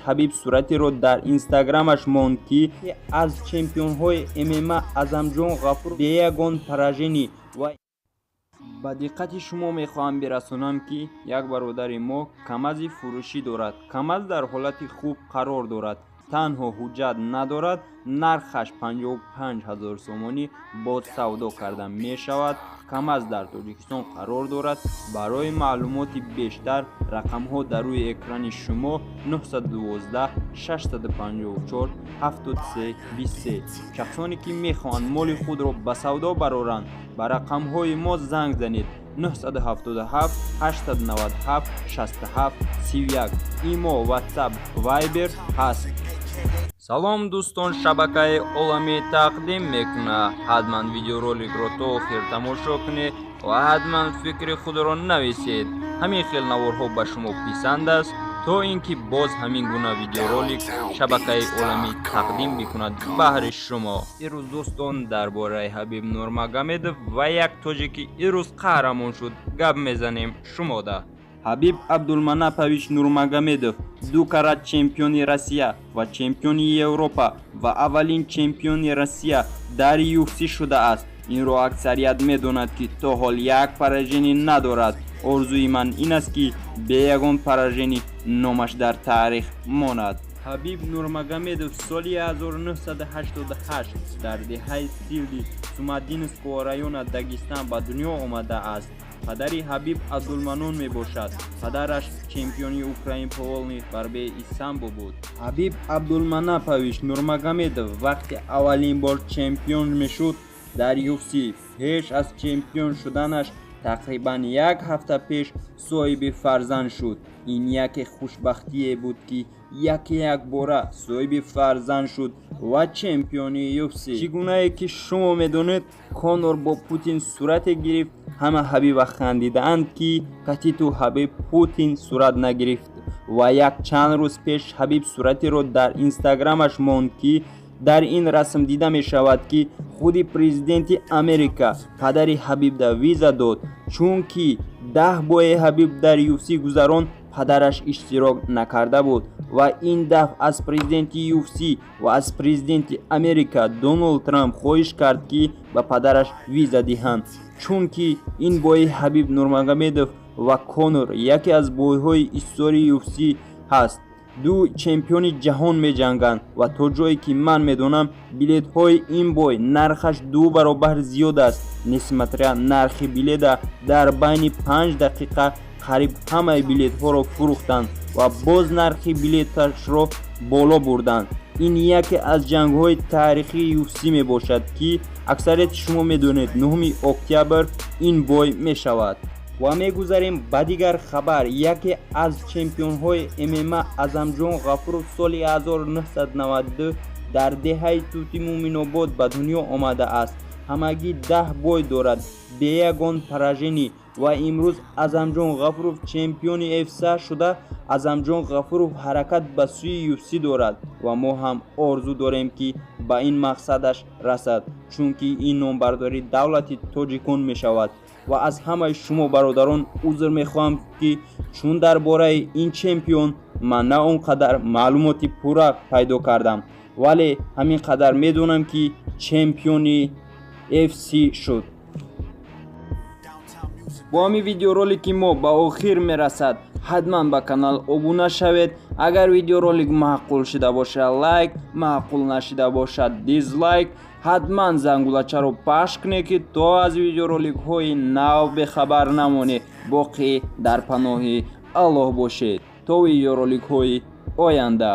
ҳабиб суратеро дар инстаграмаш монд ки аз чемпионҳои ММА Азамҷон Ғафуров бе ягон пораженӣ ва ба диққати шумо мехоҳам бирасонам ки як бародари мо камази фурӯшӣ дорад. Камаз дар ҳолати хуб қарор дорад, танҳо ҳуҷҷат надорад. Нархаш 55 000 сомонӣ боз савдо карда мешавад. Камаз дар Тоҷикистон қарор дорад. Барои маълумоти бештар рақамҳо дар рӯи экрани шумо 912 654 73 23. Шахсоне ки мехоҳанд моли худро ба савдо бароранд, ба рақамҳои мо занг занед 977 897 67 31. Имо, WhatsApp, Viber ҳаст. Салом дӯстон, шабакаи Оламӣ тақдим мекунад. Ҳатман видеороликро то охир тамошо кунед ва ҳатман фикри худро нависед. Ҳамин хел наворҳо ба шумо писанд аст, то ин ки боз ҳамин гуна видеоролик шабакаи Оламӣ тақдим мекунад баҳри шумо. Ирӯз дӯстон дар бораи Ҳабиб Нурмагомедов ва як тоҷики ирӯз қаҳрамон шуд гап мезанем шумода. Ҳабиб Абдулманапович Нурмагомедов 2 карат чемпиони Россия ва чемпиони Европа ва аввалин чемпиони Россия дар UFC шудааст. Инро аксарият медонад ки то ҳол як пораженӣ надорад. Орзуи ман ин аст ки бе ягон пораженӣ номаш дар таърих монад. Ҳабиб Нурмагомедов соли 1988 дар деҳаи Силди Сумадинского района Дагестан ба дунё омадааст. Падари Ҳабиб Абдулманон мебошад. Падараш чемпиони Украин по волни барбе самбо буд. Ҳабиб Абдулманапович Нурмагомедов вақте аввалин бор чемпион мешуд дар UFC, пеш аз чемпион шуданаш тақрибан як ҳафта пеш соҳиби фарзанд шуд. Ин яке хушбахтие буд ки як бора соҳиби фарзанд шуд ва чемпиони UFC. Чӣ гунае ки шумо медонед, Конор бо Путин сурате гирифт. Ҳама Ҳабиба хандидаанд ки катиту Ҳабиб Путин сурат нагирифт ва як чанд рӯз пеш Ҳабиб суратеро дар инстаграмаш монд ки дар ин расм дида мешавад ки худи президенти Америка падари Ҳабибда виза дод, чунки 10 бое Ҳабиб дар UFC гузаронд, падараш иштирок накарда буд ва ин дафъ аз президенти UFC ва аз президенти Америка Доналд Трамп хоҳиш кард ки ба падараш виза диҳанд, чунки ин бои Ҳабиб Нурмагомедов ва Конор яке аз бойҳои истории UFC ҳаст. Ду чемпиони ҷаҳон меҷанганд ва то ҷое ки ман медонам, билетҳои ин бой нархаш 2 баробар зиёд аст. Несмотря нархи билета дар байни 5 дақиқа қариб ҳамаи билетҳоро фурӯхтанд ва боз нархи билеташро боло бурданд. Ин яке аз ҷангҳои таърихии UFC мебошад ки аксарияти шумо медонед 9 октябр ин бой мешавад. ва мегузарем ба дигар хабар. Яке аз чемпионҳои ММА Азамҷон Ғафуров соли 1992 дар деҳаи Тути Муминобод ба дунё омадааст. Ҳамагӣ 10 бой дорад, бе ягон пораженӣ ва имрӯз Азамҷон Ғафуров чемпиони UFC шуда. Азамҷон Ғафуров ҳаракат ба сӯи UFC дорад ва мо ҳам орзу дорем ки ба ин мақсадаш расад, чунки ин номбардори давлати тоҷикон мешавад. ва аз ҳамаи шумо бародарон узр мехоҳам ки чун дар бораи ин чемпион ман на он қадар маълумоти пурра пайдо кардам, вале ҳамин қадар медонам ки чемпиони UFC шуд. бо ҳамин видеоролики мо ба охир мерасад. ҳатман ба канал обуна шавед. агар видеоролик маъқул шуда бошад лайк, маъқул нашуда бошад дизлайк. ҳатман зангулачаро пахш кунед ки то аз видеороликҳои нав бехабар намонед. боқӣ дар паноҳи Аллоҳ бошед. То видеороликҳои оянда.